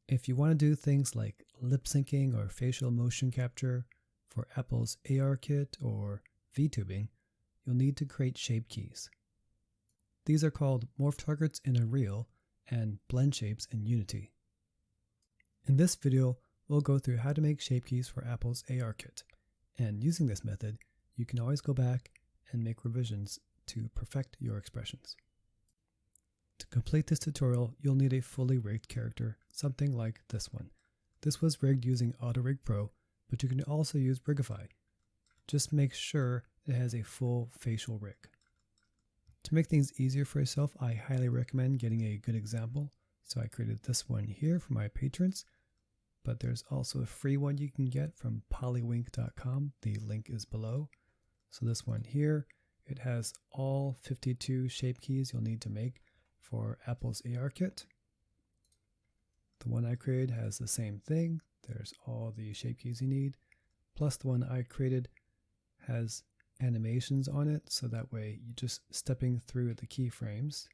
If you want to do things like lip syncing or facial motion capture for Apple's ARkit or VTubing, you'll need to create shape keys. These are called morph targets in Unreal and blend shapes in Unity. In this video, we'll go through how to make shape keys for Apple's ARkit, and using this method, you can always go back and make revisions to perfect your expressions. To complete this tutorial, you'll need a fully rigged character, something like this one. This was rigged using AutoRig Pro, but you can also use Rigify. Just make sure it has a full facial rig. To make things easier for yourself, I highly recommend getting a good example. So I created this one here for my patrons, but there's also a free one you can get from polywink.com. The link is below. So this one here, it has all 52 shape keys you'll need to make for Apple's ARkit. The one I created has the same thing. There's all the shape keys you need. Plus the one I created has animations on it, so that way you're just stepping through the keyframes.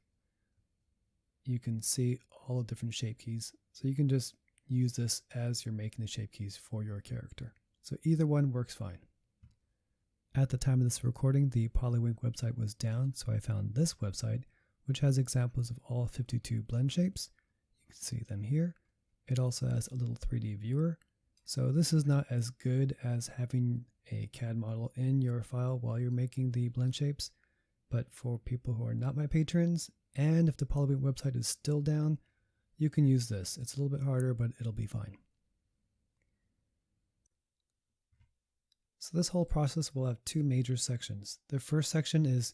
You can see all the different shape keys. So you can just use this as you're making the shape keys for your character. So either one works fine. At the time of this recording, the Polywink website was down, so I found this website, which has examples of all 52 blend shapes. You can see them here. It also has a little 3D viewer. So this is not as good as having a CAD model in your file while you're making the blend shapes, but for people who are not my patrons, and if the Polywink website is still down, you can use this. It's a little bit harder, but it'll be fine. So this whole process will have two major sections. The first section is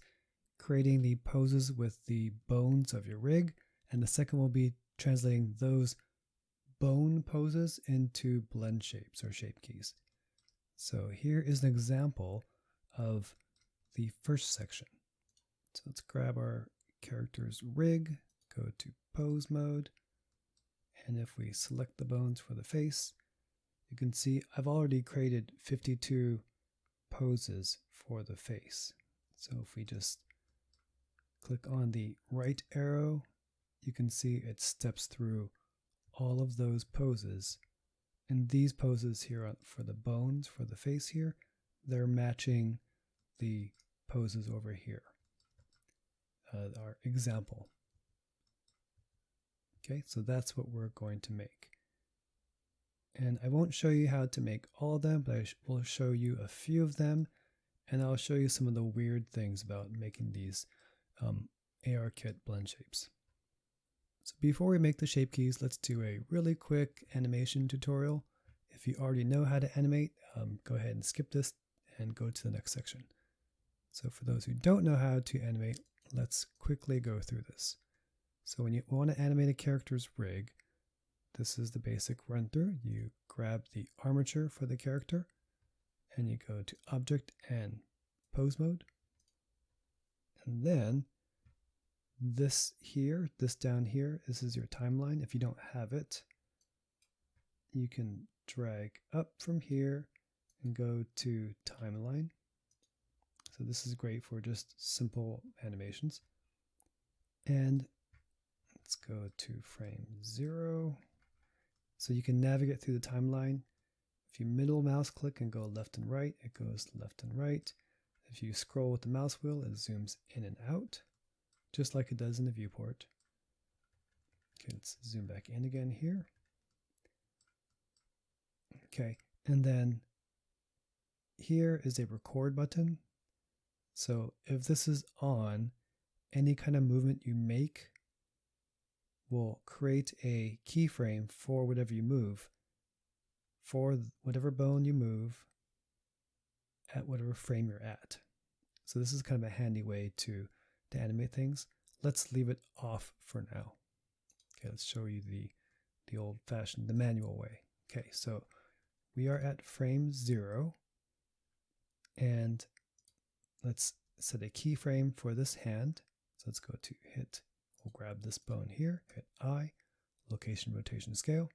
creating the poses with the bones of your rig, and the second will be translating those bone poses into blend shapes or shape keys. So here is an example of the first section. So let's grab our character's rig, go to pose mode, and if we select the bones for the face, you can see I've already created 52 poses for the face. So if we just click on the right arrow, you can see it steps through all of those poses. And these poses here for the bones, for the face here, they're matching the poses over here. Our example. Okay, so that's what we're going to make. And I won't show you how to make all of them, but I will show you a few of them, and I'll show you some of the weird things about making these ARkit blend shapes. So before we make the shape keys, let's do a really quick animation tutorial. If you already know how to animate, go ahead and skip this and go to the next section. So for those who don't know how to animate, let's quickly go through this. So when you want to animate a character's rig, this is the basic run through. You grab the armature for the character and you go to object and pose mode. And then this down here, this is your timeline. If you don't have it, you can drag up from here and go to timeline. So this is great for just simple animations. And let's go to frame 0. So you can navigate through the timeline. If you middle mouse click and go left and right, it goes left and right. If you scroll with the mouse wheel, it zooms in and out, just like it does in the viewport. Okay, let's zoom back in again here. Okay, and then here is a record button. So if this is on, any kind of movement you make will create a keyframe for whatever you move, for whatever bone you move at whatever frame you're at. So this is kind of a handy way to animate things. Let's leave it off for now. Okay, let's show you the old-fashioned, the manual way. Okay, so we are at frame 0, and let's set a keyframe for this hand. So let's go to hit, we'll grab this bone here, hit eye, location, rotation, scale.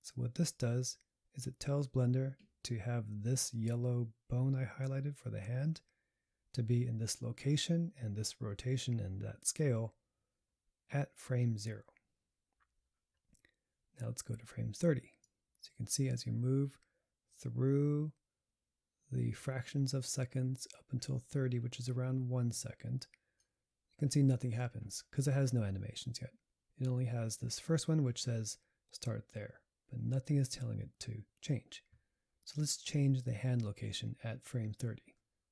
So what this does is it tells Blender to have this yellow bone I highlighted for the hand to be in this location and this rotation and that scale at frame 0. Now let's go to frame 30. So you can see as you move through the fractions of seconds up until 30, which is around 1 second, you can see nothing happens because it has no animations yet. It only has this first one which says start there, but nothing is telling it to change. So let's change the hand location at frame 30,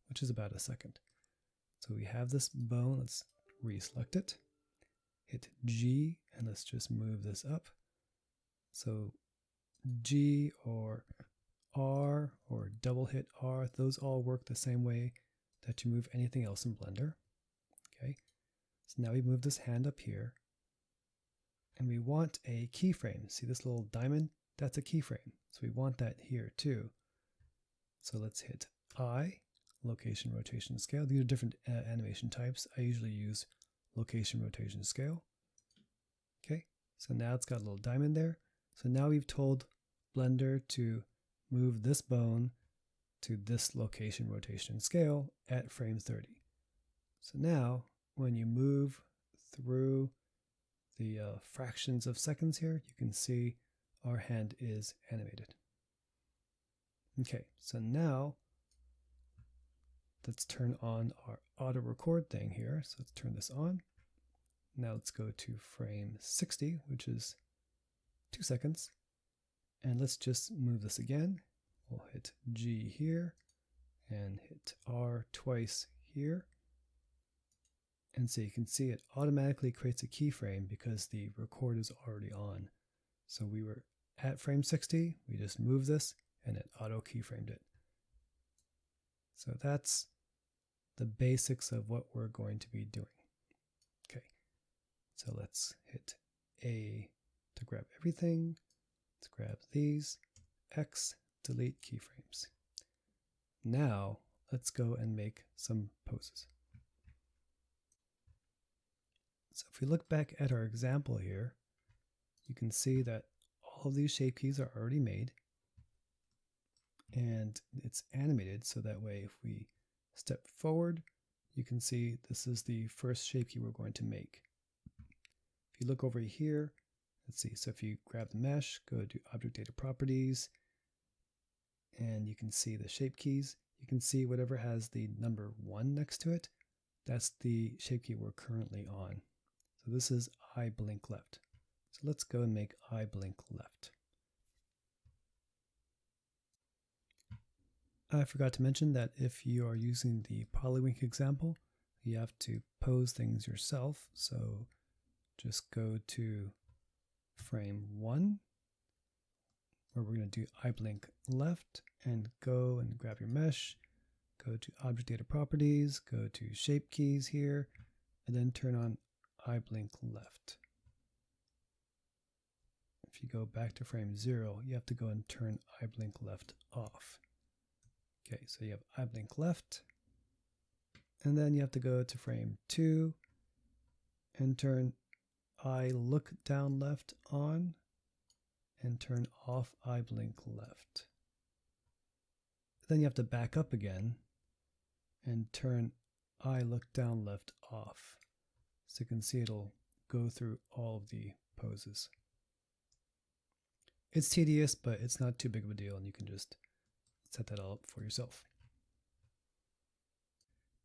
which is about a second. So we have this bone, let's reselect it, hit G, and let's just move this up. So G or R or double hit R, those all work the same way that you move anything else in Blender. Okay, so now we move this hand up here, and we want a keyframe. See this little diamond? That's a keyframe. So we want that here too. So let's hit I, location, rotation, scale. These are different animation types. I usually use location, rotation, scale. Okay, so now it's got a little diamond there. So now we've told Blender to move this bone to this location, rotation, and scale at frame 30. So now when you move through the fractions of seconds here, you can see our hand is animated. Okay, so now let's turn on our auto record thing here. So let's turn this on. Now let's go to frame 60, which is 2 seconds. And let's just move this again. We'll hit G here and hit R twice here. And so you can see it automatically creates a keyframe because the record is already on. So we were at frame 60, we just moved this and it auto keyframed it. So that's the basics of what we're going to be doing. Okay, so let's hit A to grab everything. Let's grab these, X, delete keyframes. Now let's go and make some poses. So if we look back at our example here, you can see that all of these shape keys are already made and it's animated, so that way if we step forward, you can see this is the first shape key we're going to make. If you look over here, let's see, so if you grab the mesh, go to Object Data Properties, and you can see the shape keys. You can see whatever has the number 1 next to it, that's the shape key we're currently on. So this is eyeBlinkLeft. So let's go and make eyeBlinkLeft. I forgot to mention that if you are using the Polywink example, you have to pose things yourself. So just go to frame 1, where we're going to do eyeBlinkLeft, and go and grab your mesh, go to Object Data Properties, go to Shape Keys here, and then turn on eyeBlinkLeft. If you go back to frame 0, you have to go and turn eyeBlinkLeft off. Okay, so you have eyeBlinkLeft, and then you have to go to frame 2 and turn eyeLookDownLeft on and turn off eyeBlinkLeft. Then you have to back up again and turn eyeLookDownLeft off. So you can see it'll go through all of the poses. It's tedious, but it's not too big of a deal, and you can just set that all up for yourself.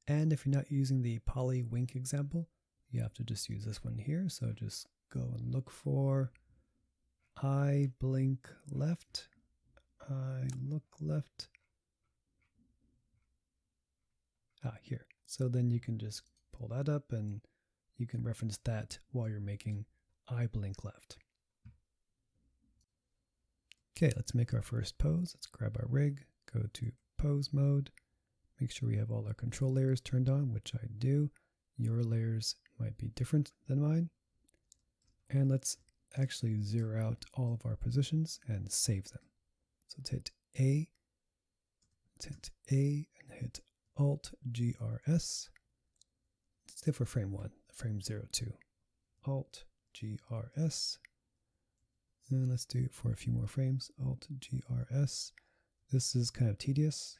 And if you're not using the Polywink example, you have to just use this one here. So just go and look for eyeBlinkLeft, eyeLookLeft. Here. So then you can just pull that up and you can reference that while you're making eyeBlinkLeft. Okay, let's make our first pose. Let's grab our rig, go to pose mode, make sure we have all our control layers turned on, which I do. Your layers might be different than mine. And let's actually zero out all of our positions and save them. So let's hit A, and hit Alt GRS. Let's do it for frame 1, frame 02. Alt GRS. And let's do it for a few more frames. Alt GRS. This is kind of tedious.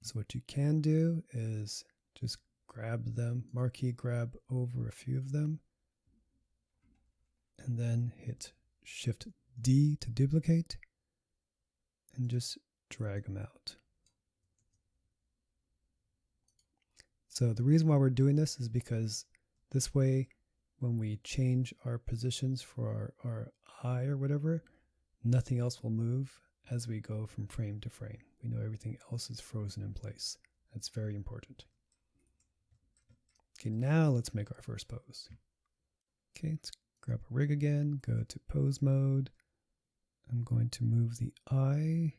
So what you can do is just grab them, marquee grab over a few of them, and then hit Shift D to duplicate and just drag them out. So the reason why we're doing this is because this way, when we change our positions for our eye or whatever, nothing else will move as we go from frame to frame. We know everything else is frozen in place. That's very important. Okay, now let's make our first pose. Okay, let's grab a rig again, go to pose mode. I'm going to move the eye.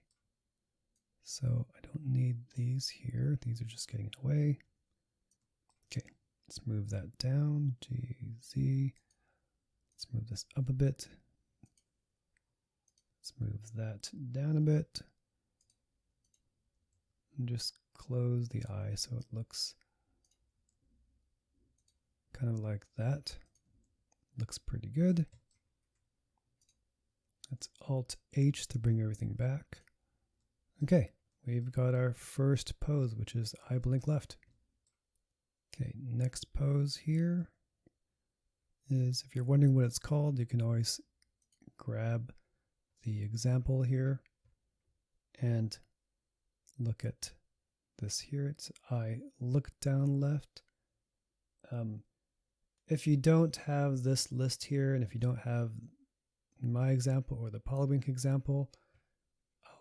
So I don't need these here. These are just getting away. Okay, let's move that down, GZ. Let's move this up a bit. Let's move that down a bit. And just close the eye so it looks kind of like that. Looks pretty good. Let's Alt H to bring everything back. Okay, we've got our first pose, which is eyeBlinkLeft. Okay, next pose here is, if you're wondering what it's called, you can always grab the example here and look at this here. It's eyeLookDownLeft. If you don't have this list here, and if you don't have my example or the Polywink example,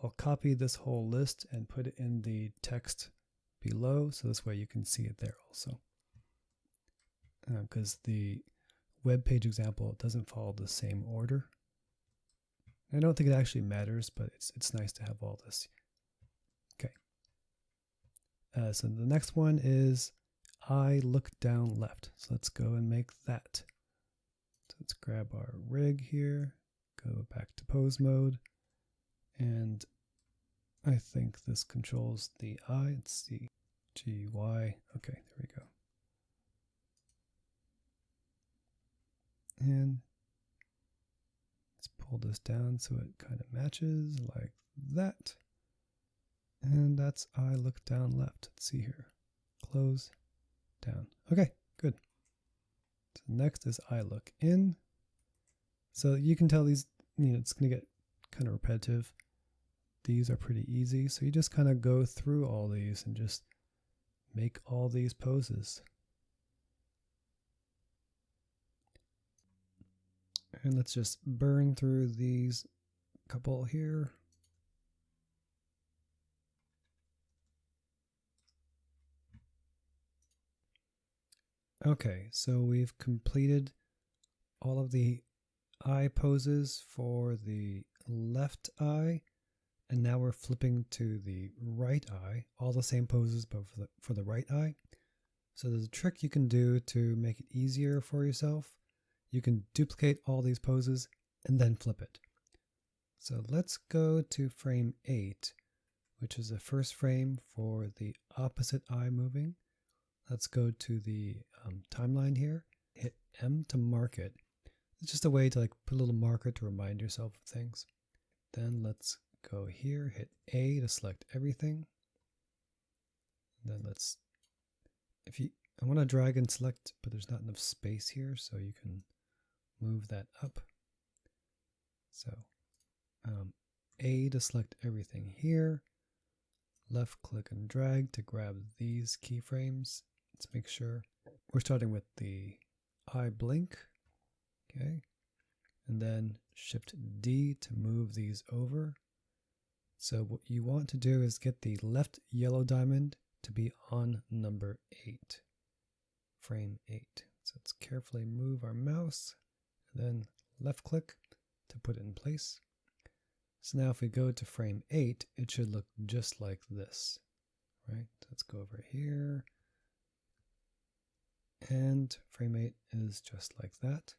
I'll copy this whole list and put it in the text below, so this way you can see it there also. Because the web page example doesn't follow the same order. I don't think it actually matters, but it's nice to have all this. Okay. So the next one is eyeLookDownLeft. So let's go and make that. So let's grab our rig here, go back to pose mode, and I think this controls the eye. Let's see, GY. Okay, there we go. And let's pull this down so it kind of matches like that. And that's eyeLookDownLeft. Let's see here. Close, down. Okay, good. So next is eyeLookIn. So you can tell these, it's going to get kind of repetitive. These are pretty easy. So you just kind of go through all these and just make all these poses. And let's just burn through these couple here. Okay, so we've completed all of the eye poses for the left eye, and now we're flipping to the right eye, all the same poses but for the right eye. So there's a trick you can do to make it easier for yourself. You can duplicate all these poses and then flip it. So let's go to frame 8, which is the first frame for the opposite eye moving. Let's go to the timeline here, hit M to mark it. It's just a way to put a little marker to remind yourself of things. Then let's go here, hit A to select everything. Then I want to drag and select, but there's not enough space here, so you can move that up. So A to select everything here. Left click and drag to grab these keyframes. Let's make sure we're starting with the eye blink. Okay. And then Shift D to move these over. So what you want to do is get the left yellow diamond to be on number 8. Frame 8. So let's carefully move our mouse and then left click to put it in place. So now if we go to frame 8, it should look just like this, right? Let's go over here. And frame 8 is just like that.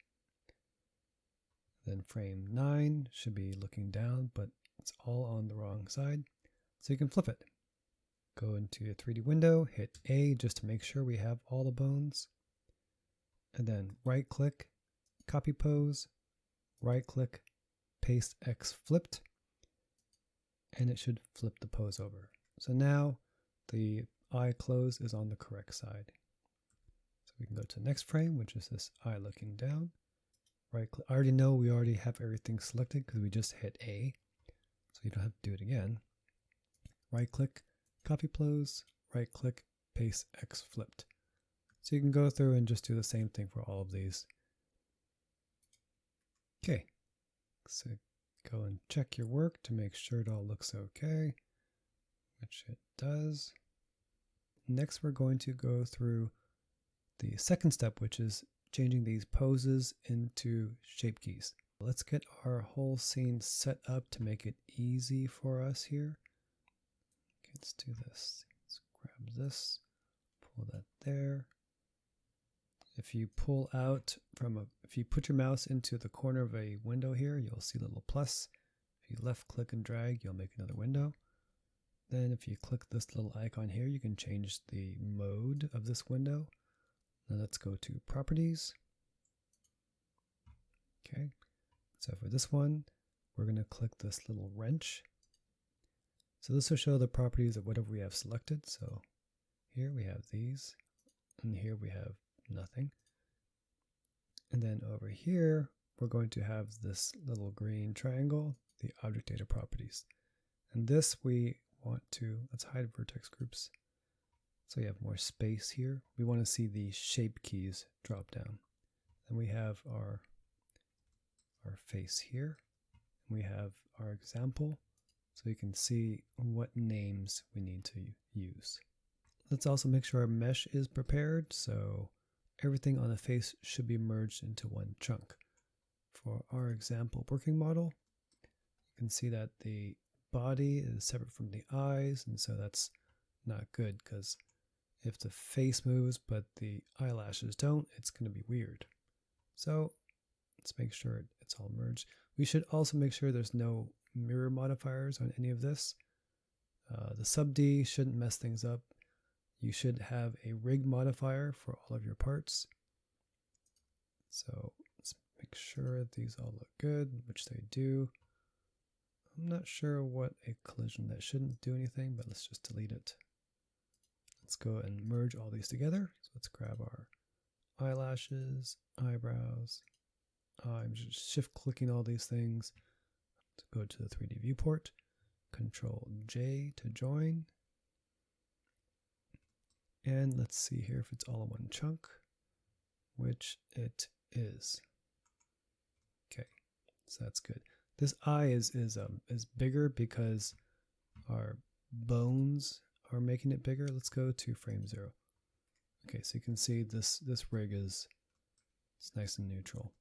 Then frame 9 should be looking down, but it's all on the wrong side. So you can flip it. Go into your 3D window, hit A just to make sure we have all the bones. And then right click, copy pose, right click, paste X flipped. And it should flip the pose over. So now the eye close is on the correct side. So we can go to the next frame, which is this eye looking down. right click. I already know we already have everything selected because we just hit A, so you don't have to do it again. Right click, copy close, right click, paste X flipped. So you can go through and just do the same thing for all of these. Okay, so go and check your work to make sure it all looks okay, which it does. Next, we're going to go through the second step, which is changing these poses into shape keys. Let's get our whole scene set up to make it easy for us here. Okay, let's do this. Let's grab this, pull that there. If you pull out if you put your mouse into the corner of a window here, you'll see a little plus. If you left click and drag, you'll make another window. Then if you click this little icon here, you can change the mode of this window. Now let's go to properties. Okay, so for this one, we're going to click this little wrench. So this will show the properties of whatever we have selected. So here we have these, and here we have nothing. And then over here, we're going to have this little green triangle, the object data properties. And this we want to, let's hide vertex groups. So you have more space here. We want to see the shape keys drop down. Then we have our face here. We have our example, so you can see what names we need to use. Let's also make sure our mesh is prepared, so everything on the face should be merged into one chunk. For our example working model, you can see that the body is separate from the eyes, and so that's not good, because if the face moves but the eyelashes don't, it's going to be weird. So let's make sure it's all merged. We should also make sure there's no mirror modifiers on any of this. The sub D shouldn't mess things up. You should have a rig modifier for all of your parts. So let's make sure these all look good, which they do. I'm not sure what a collision that shouldn't do anything, but let's just delete it. Let's go and merge all these together. So let's grab our eyelashes, eyebrows. I'm just shift clicking all these things to go to the 3D viewport. Control J to join. And let's see here if it's all in one chunk, which it is. Okay, so that's good. This eye is bigger because our bones are making it bigger. Let's go to frame 0. Okay, so you can see this rig it's nice and neutral.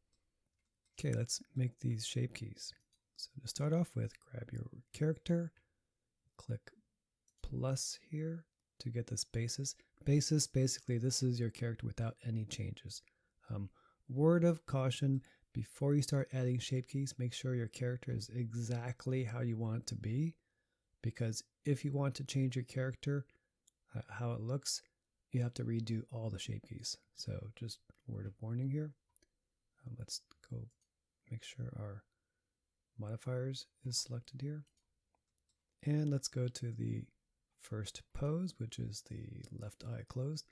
Okay, let's make these shape keys. So to start off with, grab your character, click plus here to get this basis. Basis, basically, this is your character without any changes. Word of caution, before you start adding shape keys, make sure your character is exactly how you want it to be, because if you want to change your character, how it looks, you have to redo all the shape keys. So just word of warning here. Let's go make sure our modifiers is selected here. And let's go to the first pose, which is the left eye closed.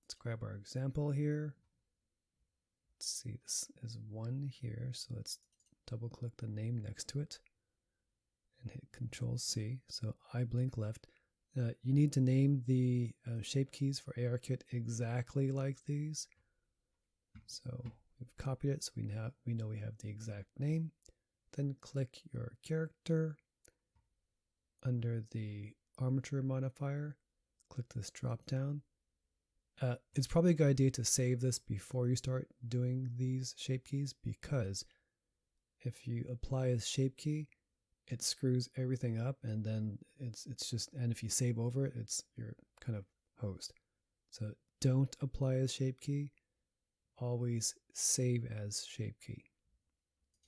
Let's grab our example here. Let's see, this is 1 here, so let's double click the name next to it and hit Control C. So eyeBlinkLeft. You need to name the shape keys for ARkit exactly like these. So we've copied it, so we know we have the exact name. Then click your character under the armature modifier. Click this drop down. It's probably a good idea to save this before you start doing these shape keys, because if you apply a shape key, it screws everything up, and then it's just, and if you save over it, you're kind of hosed. So don't apply a shape key. Always save as shape key.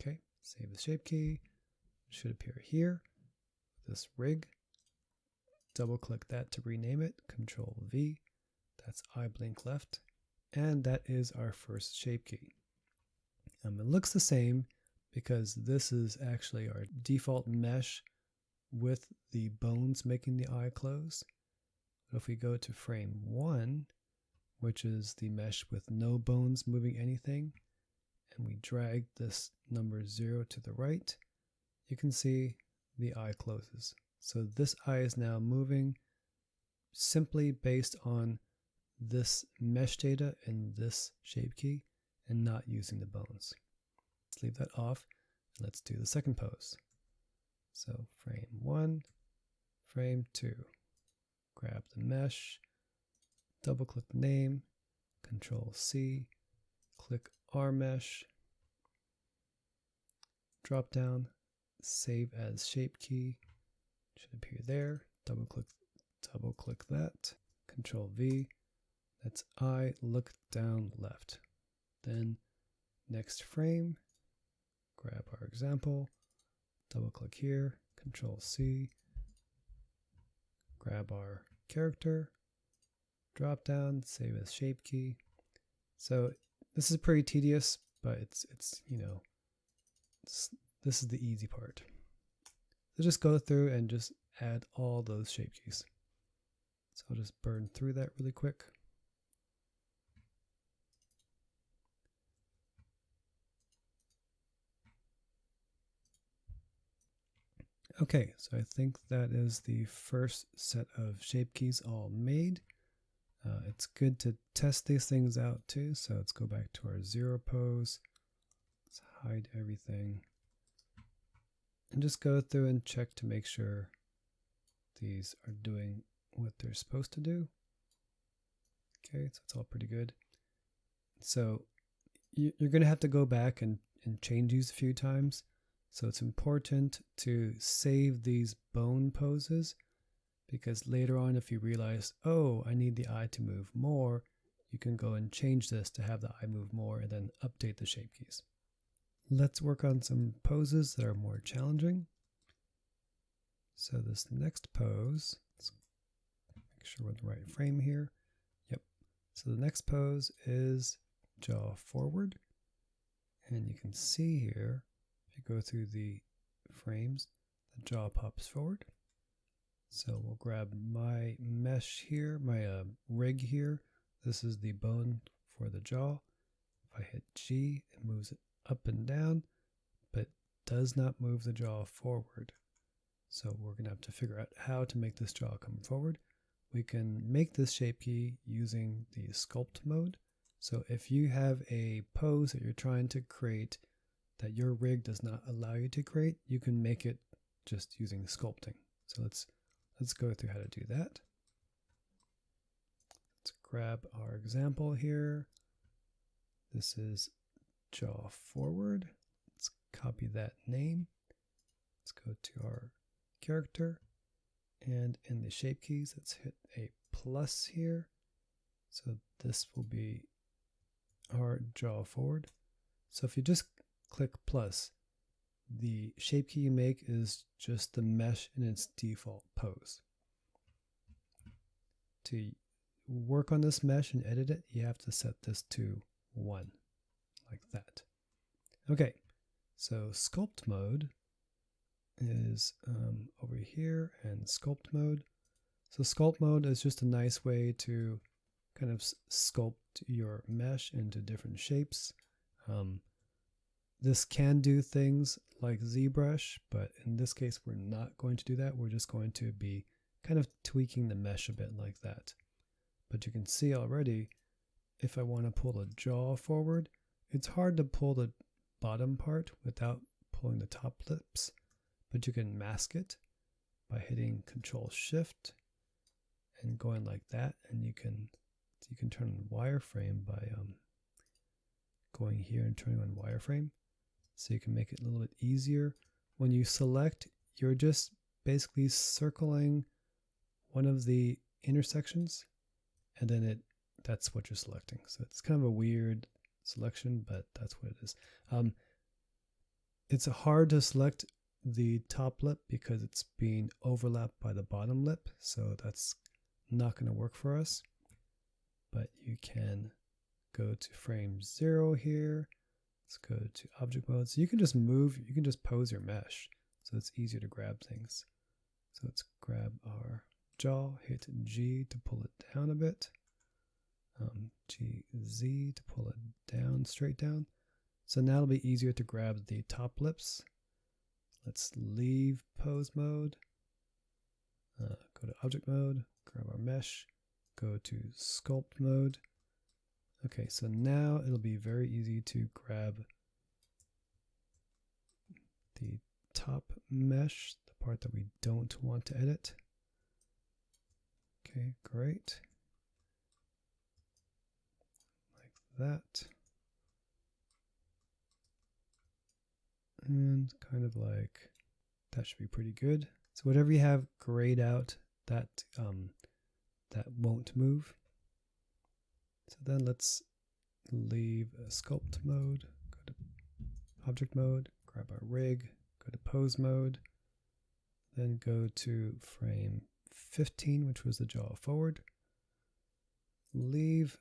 Okay, save as shape key. It should appear here. This rig. Double click that to rename it. Control V. That's eyeBlinkLeft. And that is our first shape key. It looks the same because this is actually our default mesh with the bones making the eye close. But if we go to frame 1, which is the mesh with no bones moving anything, and we drag this number 0 to the right, you can see the eye closes. So this eye is now moving simply based on this mesh data in this shape key and not using the bones. Let's leave that off. Let's do the second pose. So frame 1, frame 2. Grab the mesh, double click the name, Control C, click R mesh, drop down, save as shape key, should appear there, double click that, Control V, that's eyeLookDownLeft. Then next frame, grab our example, double click here, Control C, grab our character, drop down, save as shape key. So this is pretty tedious, but it's this is the easy part. So just go through and just add all those shape keys. So I'll just burn through that really quick. Okay, so I think that is the first set of shape keys all made. It's good to test these things out too, so let's go back to our 0 pose. Let's hide everything. And just go through and check to make sure these are doing what they're supposed to do. Okay, so it's all pretty good. So you're going to have to go back and change these a few times. So it's important to save these bone poses, because later on if you realize, oh, I need the eye to move more, you can go and change this to have the eye move more and then update the shape keys. Let's work on some poses that are more challenging. So this next pose, let's make sure we're in the right frame here. Yep. So the next pose is jaw forward. And you can see here, if you go through the frames, the jaw pops forward. So we'll grab my mesh here, my rig here. This is the bone for the jaw. If I hit G, it moves it up and down, but does not move the jaw forward. So we're going to have to figure out how to make this jaw come forward. We can make this shape key using the sculpt mode. So if you have a pose that you're trying to create that your rig does not allow you to create, you can make it just using sculpting. So let's go through how to do that. Let's grab our example here. This is jaw forward. Let's copy that name. Let's go to our character, and in the shape keys, let's hit a plus here. So this will be our jaw forward. So if you just click plus, the shape key you make is just the mesh in its default pose. To work on this mesh and edit it, you have to set this to 1, like that. Okay, so sculpt mode is over here, and sculpt mode. So sculpt mode is just a nice way to kind of sculpt your mesh into different shapes. This can do things like ZBrush, but in this case we're not going to do that. We're just going to be kind of tweaking the mesh a bit like that. But you can see already, if I want to pull the jaw forward, it's hard to pull the bottom part without pulling the top lips, but you can mask it by hitting Control Shift and going like that, and you can turn on wireframe by going here and turning on wireframe. So you can make it a little bit easier. When you select, you're just basically circling one of the intersections, and then that's what you're selecting. So it's kind of a weird selection, but that's what it is. It's hard to select the top lip because it's being overlapped by the bottom lip, so that's not going to work for us. But you can go to frame 0 here. Let's go to object mode. So you can just move, you can just pose your mesh, so it's easier to grab things. So let's grab our jaw, hit G to pull it down a bit, GZ to pull it down, straight down. So now it'll be easier to grab the top lips. Let's leave pose mode, go to object mode, grab our mesh, go to sculpt mode. Okay, so now it'll be very easy to grab the top mesh, the part that we don't want to edit. Okay, great. Like that. And kind of like, that should be pretty good. So whatever you have grayed out, that won't move. So then let's leave sculpt mode, go to object mode, grab our rig, go to pose mode, then go to frame 15, which was the jaw forward. Leave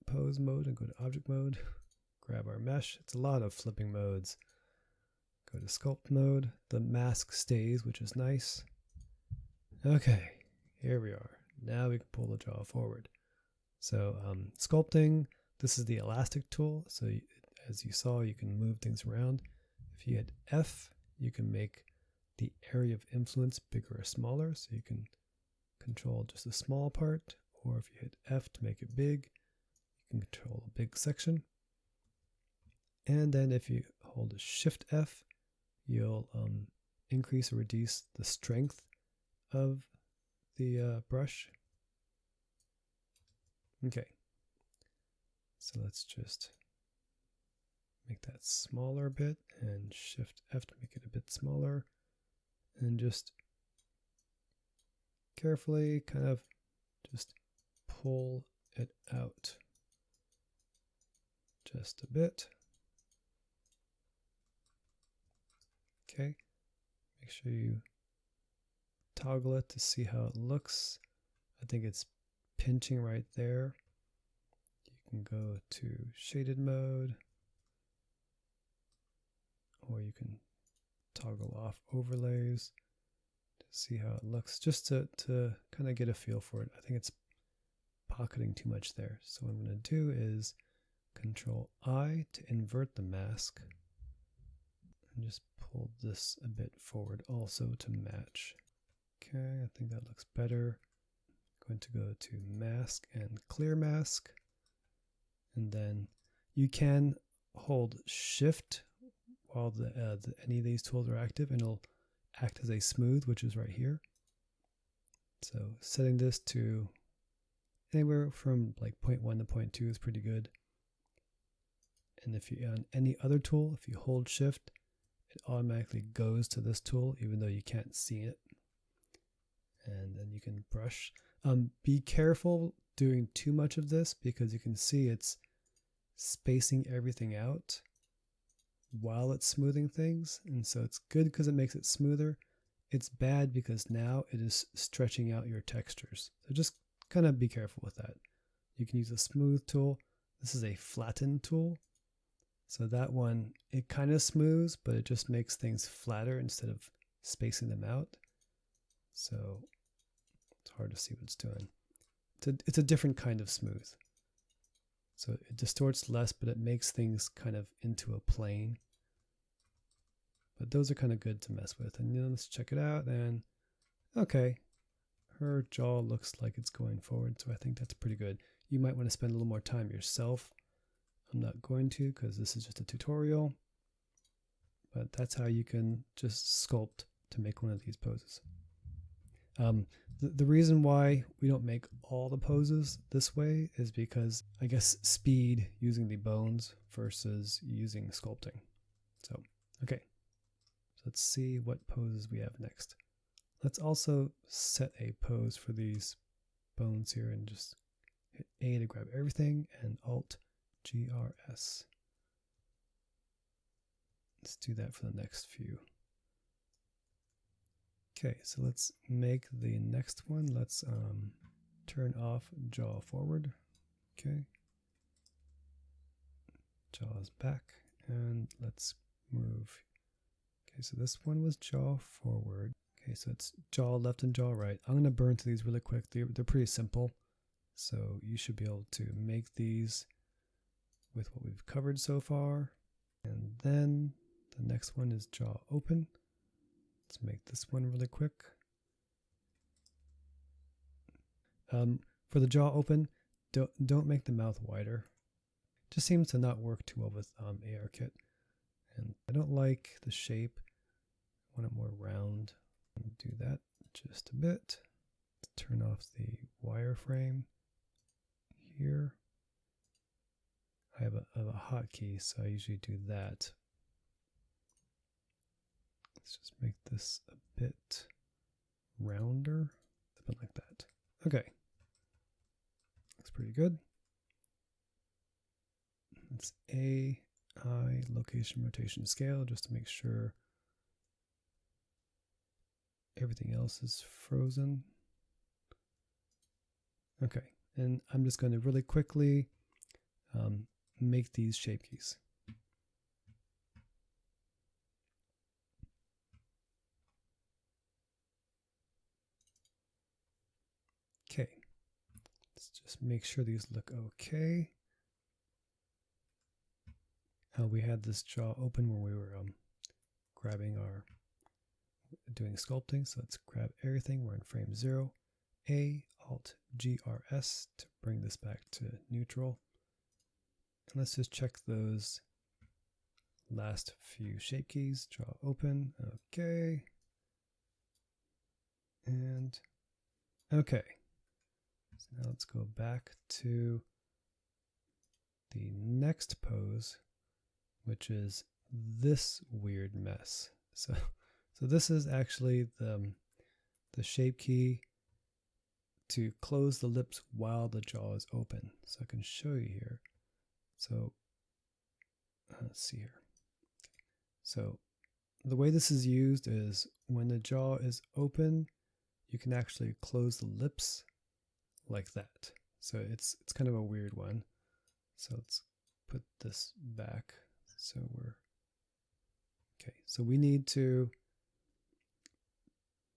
pose mode and go to object mode, grab our mesh. It's a lot of flipping modes. Go to sculpt mode. The mask stays, which is nice. Okay, here we are. Now we can pull the jaw forward. So sculpting, this is the elastic tool. So as you saw, you can move things around. If you hit F, you can make the area of influence bigger or smaller. So you can control just a small part, or if you hit F to make it big, you can control a big section. And then if you hold Shift F, you'll increase or reduce the strength of the brush. Okay, so let's just make that smaller a bit and Shift F to make it a bit smaller, and just carefully kind of just pull it out just a bit. Okay, make sure you toggle it to see how it looks. I think it's pinching right there. You can go to shaded mode, or you can toggle off overlays to see how it looks, just to kind of get a feel for it. I think it's pocketing too much there. So what I'm going to do is Control I to invert the mask, and just pull this a bit forward also to match. Okay, I think that looks better. I'm going to go to mask and clear mask, and then you can hold Shift while any of these tools are active, and it'll act as a smooth, which is right here. So setting this to anywhere from like 0.1 to 0.2 is pretty good. And if you on any other tool, if you hold Shift, it automatically goes to this tool, even though you can't see it. And then you can brush. Be careful doing too much of this, because you can see it's spacing everything out while it's smoothing things. And so it's good because it makes it smoother. It's bad because now it is stretching out your textures. So just kind of be careful with that. You can use a smooth tool. This is a flatten tool. So that one, it kind of smooths, but it just makes things flatter instead of spacing them out. So it's hard to see what it's doing. It's a different kind of smooth. So it distorts less, but it makes things kind of into a plane. But those are kind of good to mess with. And let's check it out. And okay, her jaw looks like it's going forward. So I think that's pretty good. You might want to spend a little more time yourself. I'm not going to, because this is just a tutorial. But that's how you can just sculpt to make one of these poses. The reason why we don't make all the poses this way is because, I guess, speed using the bones versus using sculpting. So, okay. So let's see what poses we have next. Let's also set a pose for these bones here, and just hit A to grab everything, and Alt GRS. Let's do that for the next few. Okay, so let's make the next one. Let's turn off jaw forward. Okay. Jaw's back, and let's move. Okay, so this one was jaw forward. Okay, so it's jaw left and jaw right. I'm going to burn through these really quick. They're pretty simple, so you should be able to make these with what we've covered so far. And then the next one is jawOpen. Let's make this one really quick. For the jawOpen, don't make the mouth wider. Just seems to not work too well with ARkit. And I don't like the shape. I want it more round. Do that just a bit. Turn off the wireframe here. I have a hotkey, so I usually do that. Let's just make this a bit rounder, something like that. Okay, looks pretty good. It's eye location rotation scale, just to make sure everything else is frozen. Okay, and I'm just going to really quickly make these shape keys. Okay, let's just make sure these look okay. We had this jawOpen when we were doing sculpting, so let's grab everything. We're in frame 0. Alt-GRS to bring this back to neutral. And let's just check those last few shape keys. jawOpen, okay. And okay. So now let's go back to the next pose, which is this weird mess. So this is actually the shape key to close the lips while the jaw is open. So I can show you here. So let's see here. So the way this is used is when the jaw is open, you can actually close the lips like that. So it's kind of a weird one. So let's put this back. So we're okay. So we need to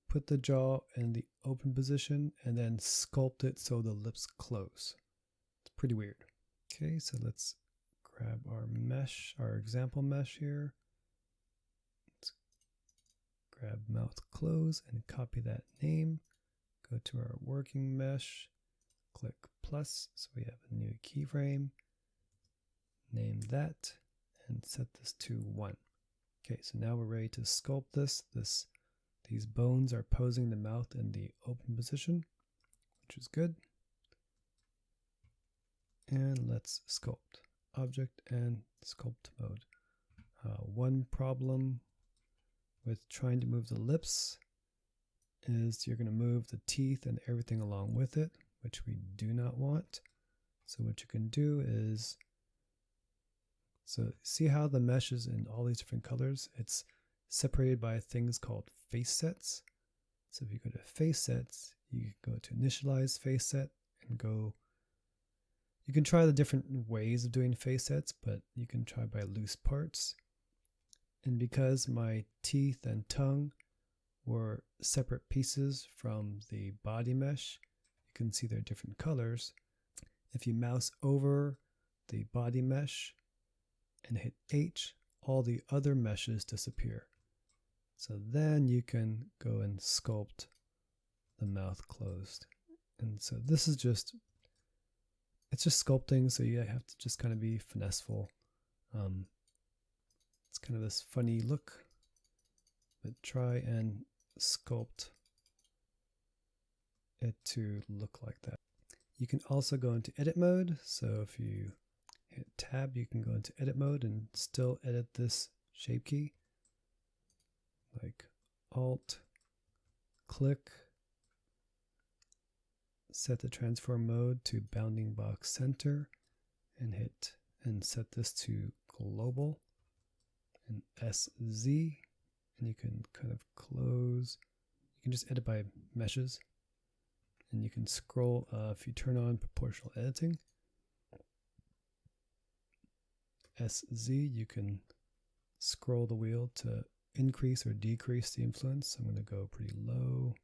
put the jaw in the open position and then sculpt it so the lips close. It's pretty weird. Okay, so let's grab our mesh, our example mesh here. Let's grab mouthClose and copy that name. Go to our working mesh, click plus, so we have a new keyframe. Name that and set this to 1. Okay, so now we're ready to sculpt this. These bones are posing the mouth in the open position, which is good. And let's sculpt. Object and sculpt mode. One problem with trying to move the lips is you're going to move the teeth and everything along with it, which we do not want. So what you can do is, so see how the mesh is in all these different colors? It's separated by things called face sets. So if you go to face sets, you go to initialize face set and go, you can try the different ways of doing face sets, but you can try by loose parts. And because my teeth and tongue were separate pieces from the body mesh, you can see they're different colors. If you mouse over the body mesh and hit H, all the other meshes disappear. So then you can go and sculpt the mouth closed. And so this is just, it's just sculpting, so you have to just kind of be finesseful. It's kind of this funny look, but try and sculpt it to look like that. You can also go into edit mode. So if you hit tab, you can go into edit mode and still edit this shape key. Like Alt, click, set the transform mode to bounding box center, and hit and set this to global and SZ, and you can kind of close. You can just edit by meshes, and you can scroll if you turn on proportional editing. SZ, you can scroll the wheel to increase or decrease the influence. I'm going to go pretty low.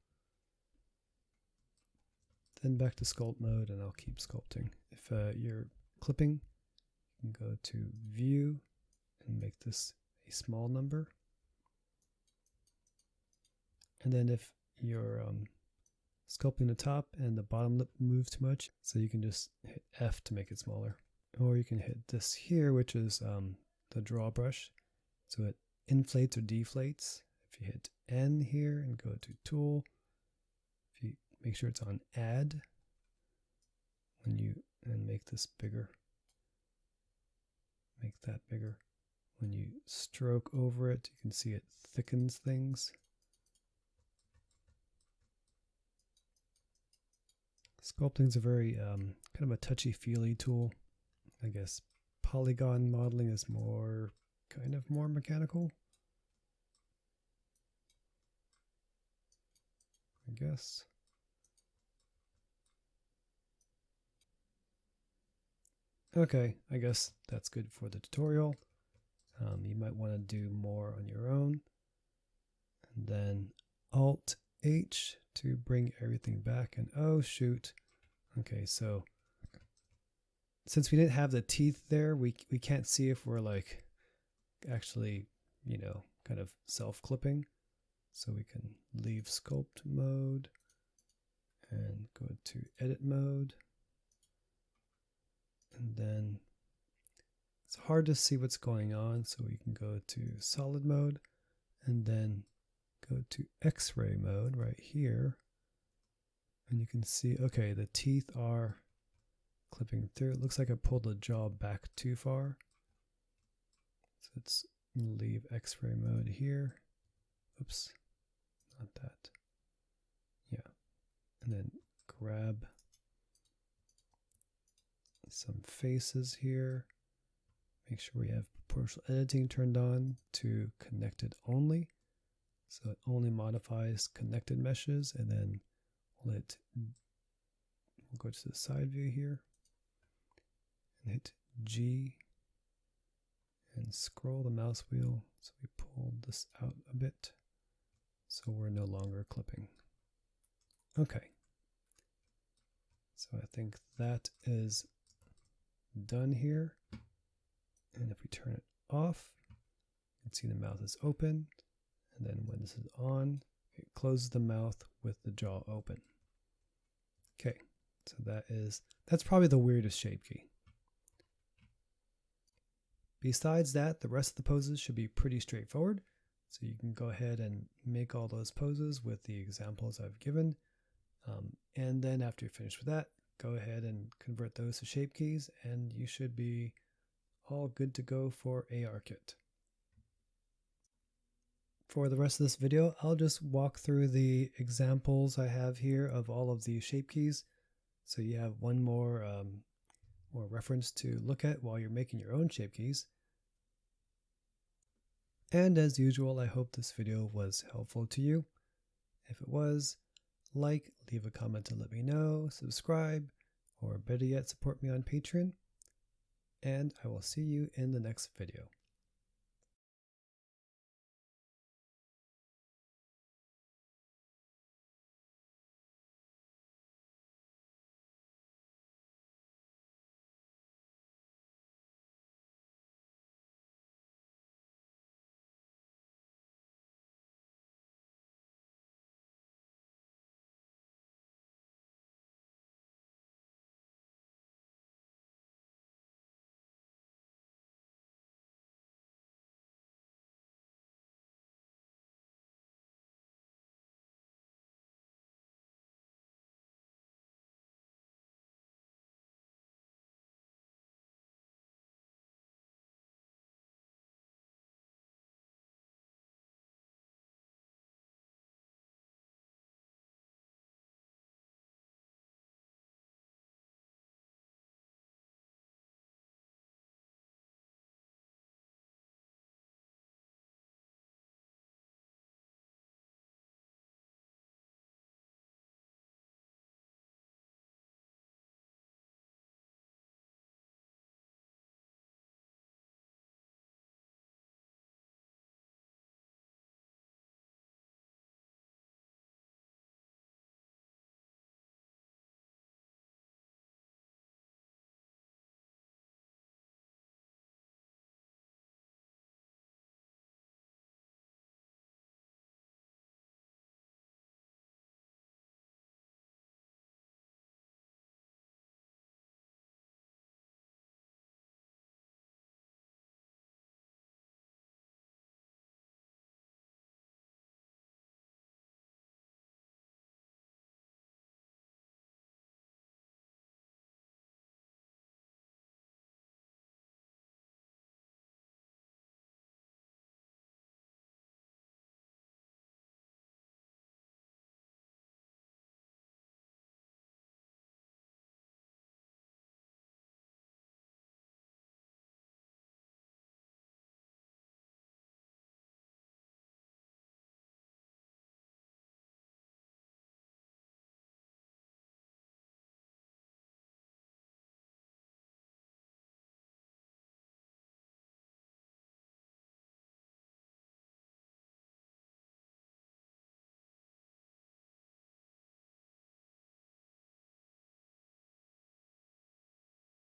Then back to sculpt mode, and I'll keep sculpting. If you're clipping, you can go to view and make this a small number. And then if you're sculpting the top and the bottom lip moves too much, so you can just hit F to make it smaller. Or you can hit this here, which is the draw brush. So it inflates or deflates. If you hit N here and go to Tool, if you make sure it's on Add, and make this bigger, make that bigger. When you stroke over it, you can see it thickens things. Sculpting is a very kind of a touchy-feely tool. I guess polygon modeling is more mechanical, I guess. Okay, I guess that's good for the tutorial. You might want to do more on your own. And then Alt-H to bring everything back. And oh shoot. Okay, so since we didn't have the teeth there, we can't see if we're like actually, kind of self-clipping. So we can leave sculpt mode and go to edit mode. And then it's hard to see what's going on, so we can go to solid mode and then go to X-ray mode right here. And you can see, okay, the teeth are clipping through. It looks like I pulled the jaw back too far. So let's leave X-ray mode here. Oops, not that. Yeah. And then grab some faces here. Make sure we have proportional editing turned on to connected only. So it only modifies connected meshes, and then we'll go to the side view here and hit G and scroll the mouse wheel so we pull this out a bit so we're no longer clipping. Okay. So I think that is done here. And if we turn it off, you can see the mouth is open. And then when this is on, it closes the mouth with the jaw open. Okay, so that's probably the weirdest shape key. Besides that, the rest of the poses should be pretty straightforward. So you can go ahead and make all those poses with the examples I've given. And then after you're finished with that, go ahead and convert those to shape keys, and you should be all good to go for ARkit. For the rest of this video, I'll just walk through the examples I have here of all of the shape keys, so you have one more reference to look at while you're making your own shape keys. And as usual, I hope this video was helpful to you. If it was, leave a comment to let me know, subscribe, or better yet, support me on Patreon. And I will see you in the next video.